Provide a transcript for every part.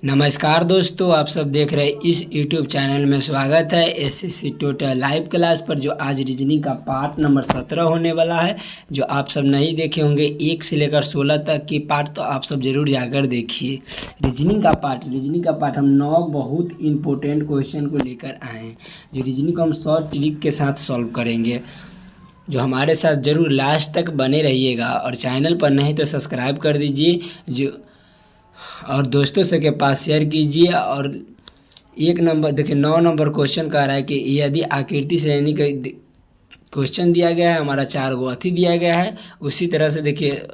नमस्कार दोस्तों, आप सब देख रहे हैं इस YouTube चैनल में। स्वागत है एसएससी टोटल लाइव क्लास पर, जो आज रीजनिंग का पार्ट नंबर 17 होने वाला है। जो आप सब नहीं देखे होंगे 1 से लेकर 16 तक की पार्ट, तो आप सब जरूर जाकर देखिए। रीजनिंग का पार्ट हम 9 बहुत इंपॉर्टेंट क्वेश्चन को लेकर आए हैं। जो रीजनिंग को हम शॉर्ट ट्रिक के साथ सॉल्व करेंगे। जो हमारे साथ जरूर लास्ट तक बने रहिएगा, और चैनल पर नहीं तो सब्सक्राइब कर दीजिए और दोस्तों से के पास शेयर कीजिए। और 1 नंबर देखिए 9 नंबर क्वेश्चन कह रहा है कि यदि आकृति से यानी कि क्वेश्चन दिया गया है, हमारा 4 गो अथी दिया गया है। उसी तरह से देखिए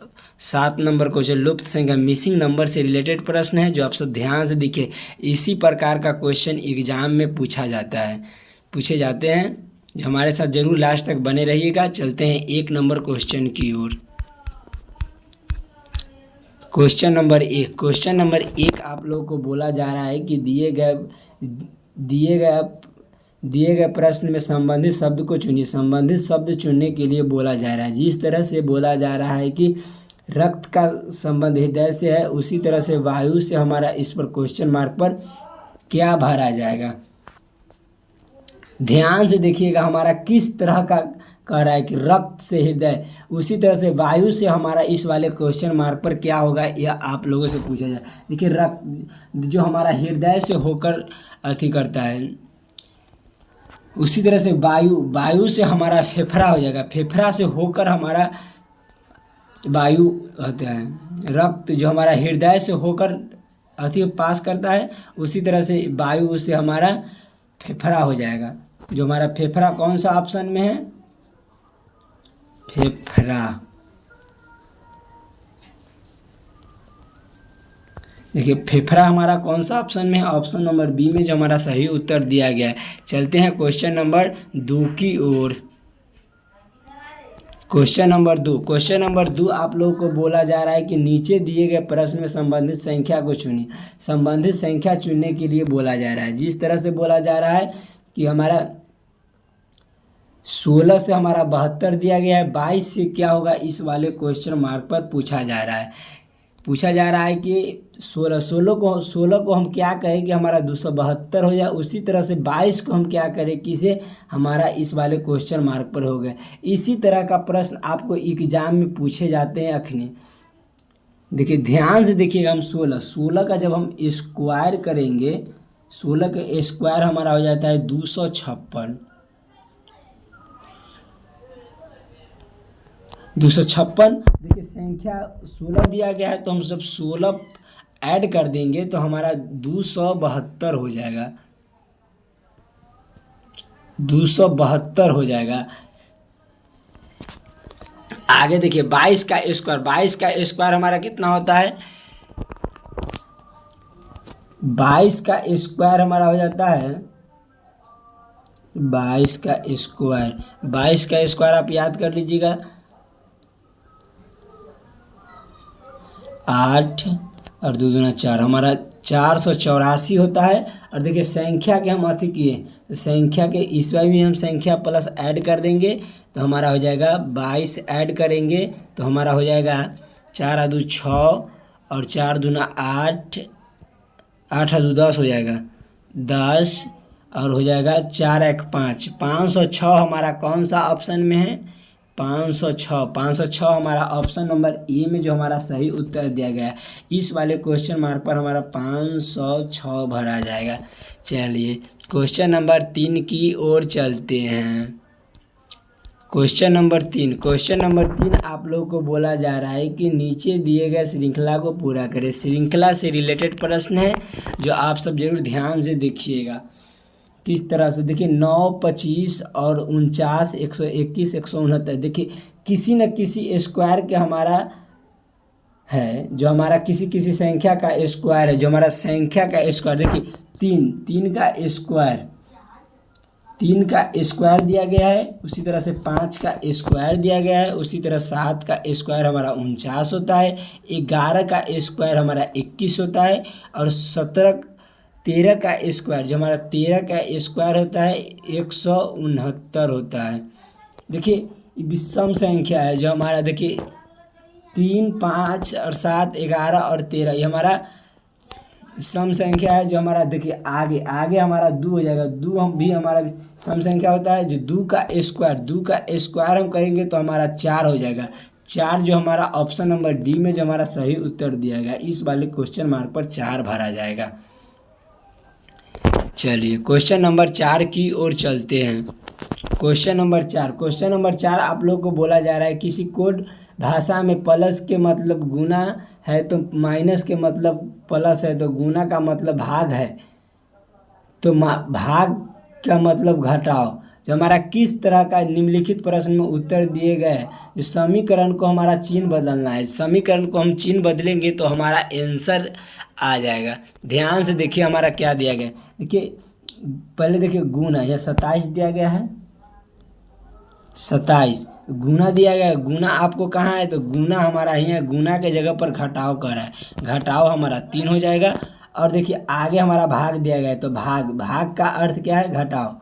7 नंबर क्वेश्चन लुप्त संख्या मिसिंग नंबर से रिलेटेड प्रश्न है, जो आप सब ध्यान से देखिए। इसी प्रकार का क्वेश्चन एग्जाम में पूछे जाते हैं। जो हमारे साथ जरूर लास्ट तक बने रहिएगा। चलते हैं 1 नंबर क्वेश्चन की ओर। क्वेश्चन नंबर 1 आप लोगों को बोला जा रहा है कि दिए गए प्रश्न में संबंधित शब्द को चुनिए। संबंधित शब्द चुनने के लिए बोला जा रहा है। जिस तरह से बोला जा रहा है कि रक्त का संबंध हृदय से है, उसी तरह से वायु से हमारा इस पर क्वेश्चन मार्क पर क्या भरा जाएगा। ध्यान से देखिएगा, हमारा किस तरह का कह रहा है कि रक्त से हृदय, उसी तरह से वायु से हमारा इस वाले क्वेश्चन मार्क पर क्या होगा, यह आप लोगों से पूछा जाए। देखिए रक्त जो हमारा हृदय से होकर अथी करता है, उसी तरह से वायु से हमारा फेफड़ा हो जाएगा। फेफड़ा से होकर हमारा वायु होता है। रक्त जो हमारा हृदय से होकर अथी पास करता है, उसी तरह से वायु से हमारा फेफड़ा हो जाएगा। जो हमारा फेफड़ा कौन सा ऑप्शन में है? फेफड़ा। देखिए फेफड़ा हमारा कौन सा ऑप्शन में है? ऑप्शन नंबर बी में जो हमारा सही उत्तर दिया गया है। चलते हैं क्वेश्चन नंबर 2 की ओर। क्वेश्चन नंबर 2 आप लोगों को बोला जा रहा है कि नीचे दिए गए प्रश्न में संबंधित संख्या को चुनिए। संबंधित संख्या चुनने के लिए बोला जा रहा है। जिस तरह से बोला जा रहा है कि हमारा 16 से हमारा 72 दिया गया है। 22 से क्या होगा, इस वाले क्वेश्चन मार्क पर पूछा जा रहा है कि 16 को हम क्या कहें कि हमारा 272 हो जाए। उसी तरह से 22 को हम क्या करें कि से हमारा इस वाले क्वेश्चन मार्क पर हो गए। इसी तरह का प्रश्न आपको एग्जाम में पूछे जाते हैं अखनी। देखिए ध्यान से देखिएगा, हम 16 का जब हम स्क्वायर करेंगे, 16 का स्क्वायर हमारा हो जाता है 256। 256 देखिए संख्या 16 दिया गया है, तो हम जब 16 ऐड कर देंगे तो हमारा 272 हो जाएगा। 272 हो जाएगा। आगे देखिए 22 का स्क्वायर हमारा कितना होता है? 22 का स्क्वायर हमारा हो जाता है 22 का स्क्वायर आप याद कर लीजिएगा, 8 और 2 दूना 4, हमारा 484 होता है। और देखिए संख्या के हम अथी किए, तो संख्या के इस बार भी हम संख्या प्लस ऐड कर देंगे, तो हमारा हो जाएगा 22 ऐड करेंगे तो हमारा हो जाएगा 4 और 2 6 और 4 दूना 8, 8 और 2 10 हो जाएगा 10, और हो जाएगा 4 1 5, 506 हमारा कौन सा ऑप्शन में है? 506 हमारा ऑप्शन नंबर ए में जो हमारा सही उत्तर दिया गया है। इस वाले क्वेश्चन मार्क पर हमारा 506 भरा जाएगा। चलिए क्वेश्चन नंबर 3 की ओर चलते हैं। क्वेश्चन नंबर 3 आप लोगों को बोला जा रहा है कि नीचे दिए गए श्रृंखला को पूरा करें। श्रृंखला से रिलेटेड प्रश्न है, जो आप सब जरूर ध्यान से देखिएगा। किस तरह से देखिए 9, 25 और 49, 121, 169। देखिए किसी न किसी स्क्वायर के हमारा है, जो हमारा किसी संख्या का स्क्वायर है। जो हमारा संख्या का स्क्वायर देखिए 3 का स्क्वायर दिया गया है। उसी तरह से 5 का स्क्वायर दिया गया है। उसी तरह 7 का स्क्वायर हमारा 49 होता है। 11 का स्क्वायर हमारा 21 होता है। और 13 का स्क्वायर, जो हमारा 13 का स्क्वायर होता है 169 होता है। देखिए विषम संख्या है, जो हमारा देखिए 3, 5 और 7, 11 और 13, ये हमारा सम संख्या है जो हमारा देखिए आगे आगे हमारा 2 हो जाएगा। 2 हम भी हमारा सम संख्या होता है जो 2 का स्क्वायर हम करेंगे तो हमारा 4 हो जाएगा। 4 जो हमारा ऑप्शन नंबर डी में जो हमारा सही उत्तर दिया गया, इस वाले क्वेश्चन मार्क पर 4 भरा जाएगा। चलिए क्वेश्चन नंबर 4 की ओर चलते हैं। क्वेश्चन नंबर 4 आप लोग को बोला जा रहा है किसी कोड भाषा में प्लस के मतलब गुना है तो माइनस के मतलब प्लस है, तो गुना का मतलब भाग है तो भाग का मतलब घटाओ। जो हमारा किस तरह का निम्नलिखित प्रश्न में उत्तर दिए गए, जो समीकरण को हमारा चिन्ह बदलना है। समीकरण को हम चिन्ह बदलेंगे तो हमारा आंसर आ जाएगा। ध्यान से देखिए हमारा क्या दिया गया। देखिए पहले देखिए गुना, यह 27 दिया गया है, 27 गुना दिया गया है। गुना आपको कहाँ है, तो गुना हमारा यहाँ गुना के जगह पर घटाव कर रहा है। घटाव हमारा 3 हो जाएगा। और देखिए आगे हमारा भाग दिया गया है तो भाग का अर्थ क्या है, घटाव।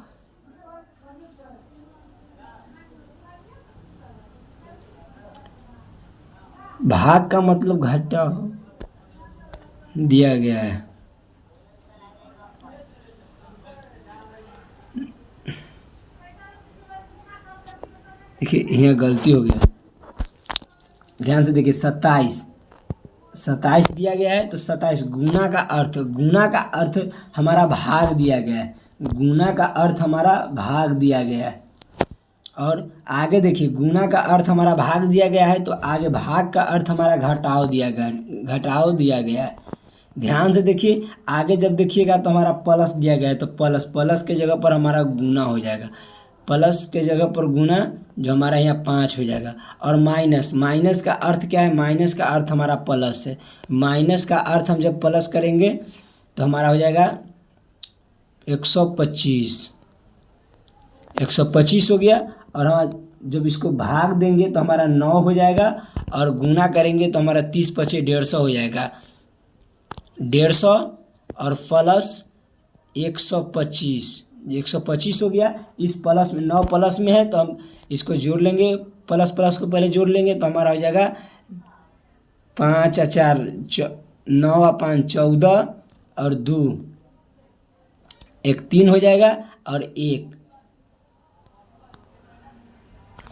भाग का मतलब घटाव दिया गया है। देखिए यहाँ गलती हो गया, ध्यान से देखिए। 27 दिया गया है तो 27 गुना का अर्थ हमारा भाग दिया गया है। गुना का अर्थ हमारा भाग दिया गया है। और आगे देखिए गुना का अर्थ हमारा भाग दिया गया है तो आगे भाग का अर्थ हमारा घटाव दिया गया है। ध्यान से देखिए आगे जब देखिएगा तो हमारा प्लस दिया गया है तो प्लस के जगह पर हमारा गुना हो जाएगा। प्लस के जगह पर गुना जो हमारा यहाँ 5 हो जाएगा। और माइनस का अर्थ क्या है, माइनस का अर्थ हमारा प्लस है। माइनस का अर्थ हम जब प्लस करेंगे तो हमारा हो जाएगा 125 हो गया। और हम जब इसको भाग देंगे तो हमारा 9 हो जाएगा। और गुना करेंगे तो हमारा 30 × 5 150 हो जाएगा। 150 और प्लस 125 हो गया। इस प्लस में 9 प्लस में है तो हम इसको जोड़ लेंगे, प्लस को पहले जोड़ लेंगे तो हमारा हो जाएगा 5 और 4 9 और 5 14 और 2 1 3 हो जाएगा। और 1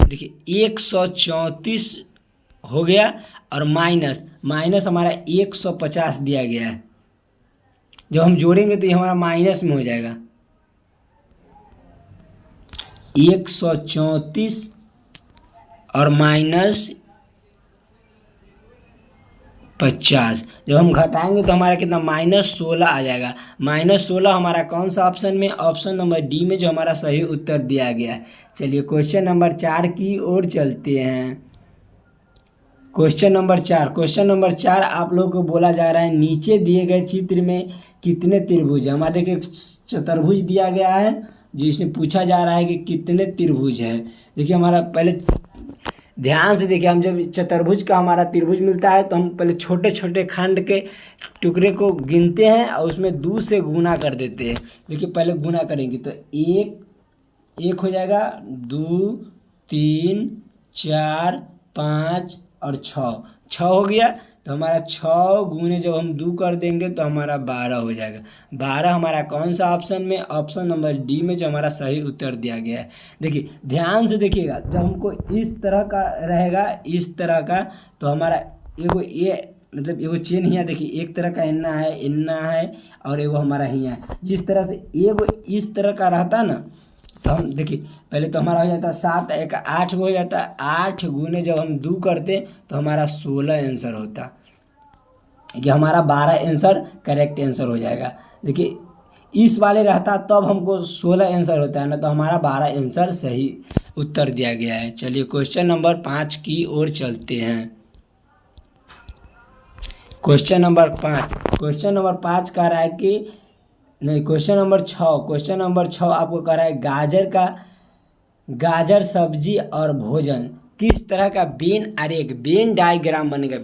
देखिए 134 हो गया। और माइनस हमारा 150 दिया गया है। जब हम जोड़ेंगे तो ये हमारा माइनस में हो जाएगा। 134 और -50 जब हम घटाएंगे तो हमारा कितना -16 आ जाएगा। -16 हमारा कौन सा ऑप्शन में, ऑप्शन नंबर डी में जो हमारा सही उत्तर दिया गया है। चलिए क्वेश्चन नंबर 4 की ओर चलते हैं। क्वेश्चन नंबर 4 आप लोगों को बोला जा रहा है नीचे दिए गए चित्र में कितने त्रिभुज है। हमारे देखिए चतुर्भुज दिया गया है जो इसमें पूछा जा रहा है कि कितने त्रिभुज है। देखिए हमारा पहले ध्यान से देखिए, हम जब चतुर्भुज का हमारा त्रिभुज मिलता है तो हम पहले छोटे छोटे खंड के टुकड़े को गिनते हैं और उसमें 2 से गुना कर देते हैं। देखिए पहले गुना करेंगे तो 1 हो जाएगा, 2 3 4 5 और 6 हो गया। तो हमारा 6 गुने जब हम 2 कर देंगे तो हमारा 12 हो जाएगा। 12 हमारा कौन सा ऑप्शन में, ऑप्शन नंबर डी में जो हमारा सही उत्तर दिया गया है। देखिए ध्यान से देखिएगा, जब हमको इस तरह का रहेगा, इस तरह का, तो हमारा एगो ये मतलब एगो चेन हियाँ देखिए एक तरह का इन्ना है और एगो हमारा हियाँ है। जिस तरह से एगो इस तरह का रहता ना तो हम देखिए पहले तो हमारा हो जाता 7 1 8 हो जाता। 8 गुने जब हम 2 करते तो हमारा 16 आंसर होता। ये हमारा 12 आंसर करेक्ट आंसर हो जाएगा। देखिए इस वाले रहता तब हमको 16 आंसर होता है ना, तो हमारा 12 आंसर सही उत्तर दिया गया है। चलिए क्वेश्चन नंबर 5 की ओर चलते हैं। क्वेश्चन नंबर 5 कह रहा है कि नहीं, क्वेश्चन नंबर 6 आपको कह रहा है गाजर सब्जी और भोजन किस तरह का वेन डायग्राम बनेगा।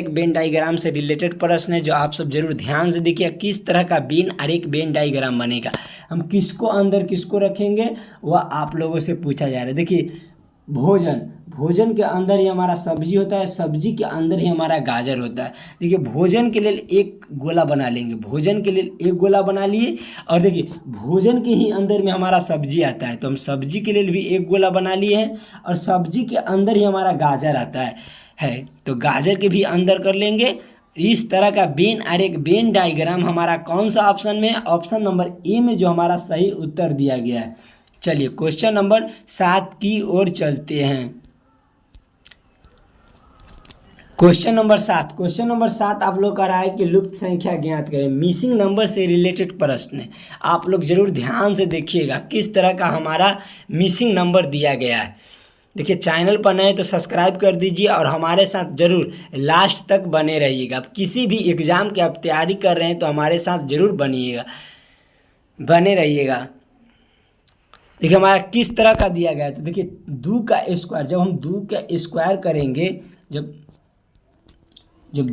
वेन डायग्राम से रिलेटेड प्रश्न है जो आप सब जरूर ध्यान से देखिए। किस तरह का वेन डायग्राम बनेगा, हम किसको अंदर किसको रखेंगे, वह आप लोगों से पूछा जा रहा है। देखिए भोजन के अंदर ही हमारा सब्जी होता है, सब्जी के अंदर ही हमारा गाजर होता है। देखिए भोजन के लिए एक गोला बना लेंगे, भोजन के लिए एक गोला बना लिए, और देखिए भोजन के ही अंदर में हमारा सब्जी आता है, तो हम सब्जी के लिए भी एक गोला बना लिए हैं, और सब्जी के अंदर ही हमारा गाजर आता है तो गाजर के भी अंदर कर लेंगे। इस तरह का वेन आरेख, वेन डायग्राम हमारा कौन सा ऑप्शन में? ऑप्शन नंबर ए में जो हमारा सही उत्तर दिया गया है। चलिए क्वेश्चन नंबर 7 की ओर चलते हैं। क्वेश्चन नंबर 7 आप लोग का रहा है कि लुप्त संख्या ज्ञात करें, मिसिंग नंबर से रिलेटेड प्रश्न है। आप लोग जरूर ध्यान से देखिएगा किस तरह का हमारा मिसिंग नंबर दिया गया है। देखिए चैनल पर नए तो सब्सक्राइब कर दीजिए और हमारे साथ जरूर लास्ट तक बने रहिएगा। किसी भी एग्ज़ाम की आप तैयारी कर रहे हैं तो हमारे साथ जरूर बने रहिएगा। देखिए हमारा किस तरह का दिया गया है, तो देखिए 2 का स्क्वायर, जब हम 2 का स्क्वायर करेंगे, जब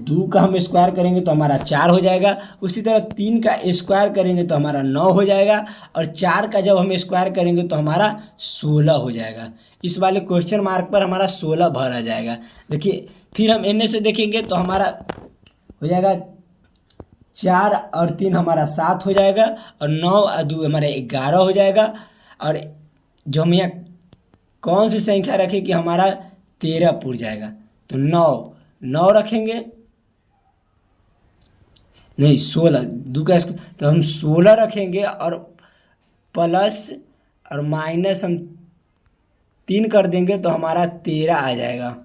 2 का हम स्क्वायर करेंगे तो हमारा 4 हो जाएगा। उसी तरह 3 का स्क्वायर करेंगे तो हमारा 9 हो जाएगा, और 4 का जब हम स्क्वायर करेंगे तो हमारा 16 हो जाएगा। इस वाले क्वेश्चन मार्क पर हमारा 16 भरा जाएगा। देखिए फिर हम एन से देखेंगे तो हमारा हो जाएगा 4 और 3 हमारा 7 हो जाएगा, और 9 और 2 हमारा 11 हो जाएगा। और जो हम यहाँ कौन सी संख्या रखें कि हमारा 13 पूर जाएगा, तो 9 रखेंगे, नहीं 16, 2 का तो हम 16 रखेंगे, और प्लस और माइनस हम 3 कर देंगे तो हमारा 13 आ जाएगा।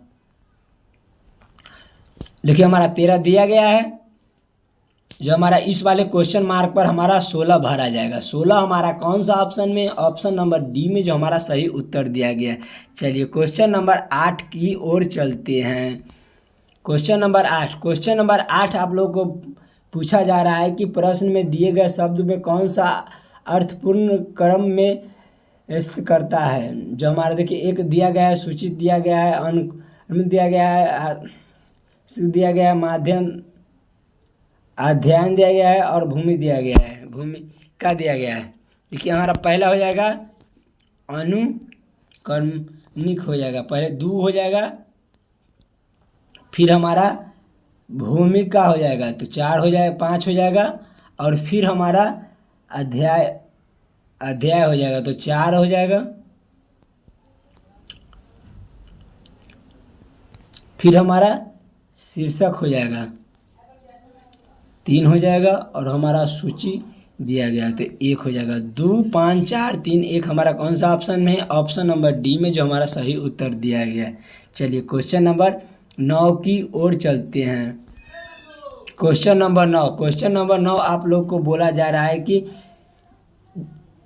देखिए हमारा 13 दिया गया है, जो हमारा इस वाले क्वेश्चन मार्क पर हमारा 16 भरा जाएगा। 16 हमारा कौन सा ऑप्शन में? ऑप्शन नंबर डी में जो हमारा सही उत्तर दिया गया है। चलिए क्वेश्चन नंबर 8 की ओर चलते हैं। क्वेश्चन नंबर 8 आप लोगों को पूछा जा रहा है कि प्रश्न में दिए गए शब्द में कौन सा अर्थपूर्ण क्रम में स्थित करता है। जो हमारा देखिए एक दिया गया है, सूचित दिया गया है, अनुक्रमित दिया गया है, माध्यम अध्ययन दिया गया है, और भूमि दिया गया है, भूमिका दिया गया है। देखिए हमारा पहला हो जाएगा अनुक्रमिक हो जाएगा, पहले 2 हो जाएगा, फिर हमारा भूमिका हो जाएगा तो 4 हो जाएगा, 5 हो जाएगा, और फिर हमारा अध्याय हो जाएगा तो 4 हो जाएगा, फिर हमारा शीर्षक हो जाएगा 3 हो जाएगा, और हमारा सूची दिया गया तो 1 हो जाएगा। 2, 5, 4, 3, 1 हमारा कौन सा ऑप्शन में है? ऑप्शन नंबर डी में जो हमारा सही उत्तर दिया गया है। चलिए क्वेश्चन नंबर 9 की ओर चलते हैं। क्वेश्चन नंबर 9 आप लोग को बोला जा रहा है कि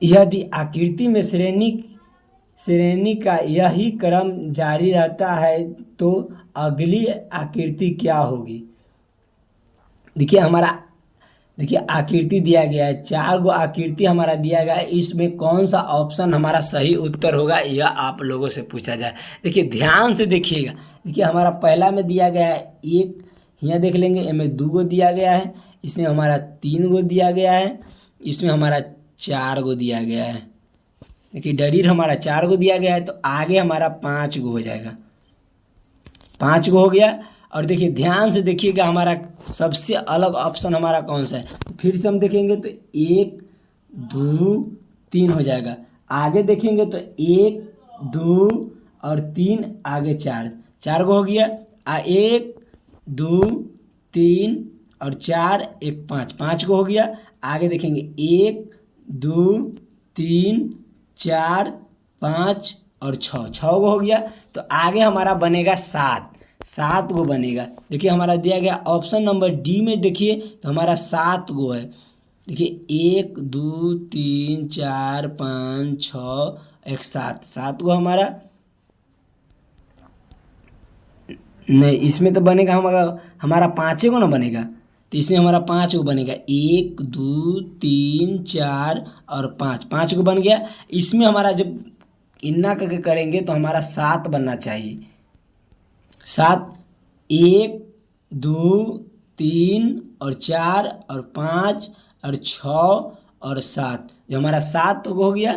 यदि आकृति में श्रेणी का यही क्रम जारी रहता है तो अगली आकृति क्या होगी। देखिए आकृति दिया गया है, 4 गो आकृति हमारा दिया गया है, इसमें कौन सा ऑप्शन हमारा सही उत्तर होगा यह आप लोगों से पूछा जाए। देखिए ध्यान से देखिएगा। देखिए हमारा पहला में दिया गया है 1, यहाँ देख लेंगे, इसमें 2 गो दिया गया है, इसमें हमारा 3 गो दिया गया है, इसमें हमारा 4 गो दिया गया है। देखिए डरीर हमारा 4 गो दिया गया है, तो आगे हमारा 5 गो हो जाएगा, 5 गो हो गया। और देखिए ध्यान से देखिएगा हमारा सबसे अलग ऑप्शन हमारा कौन सा है। फिर से हम देखेंगे तो 1, 2, 3 हो जाएगा, आगे देखेंगे तो 1, 2 और 3, आगे 4 गो हो गया। 1, 2, 3 और 4, 1, 5 गो हो गया। आगे देखेंगे 1, 2, 3, 4, 5 और 6 गो हो गया। तो आगे हमारा बनेगा 7 गो बनेगा। देखिए हमारा दिया गया ऑप्शन नंबर डी में, देखिए तो हमारा 7 गो है। देखिए 1, 2, 3, 4, 5, 6, 1, 7 गो हमारा। नहीं, इसमें तो बनेगा हमारा 5 गो ना बनेगा, तो इसमें हमारा 5 गो बनेगा। 1, 2, 3, 4 और 5 गो बन गया। इसमें हमारा जब इन्ना करके करेंगे तो हमारा 7 बनना चाहिए। 7, 1, 2, 3 और 4 और 5 और 6 और 7, जो हमारा 7 हो गया।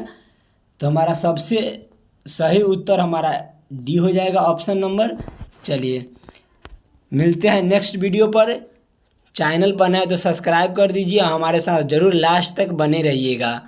तो हमारा सबसे सही उत्तर हमारा डी हो जाएगा ऑप्शन नंबर। चलिए मिलते हैं नेक्स्ट वीडियो पर। चैनल पर नए तो सब्सक्राइब कर दीजिए, हमारे साथ ज़रूर लास्ट तक बने रहिएगा।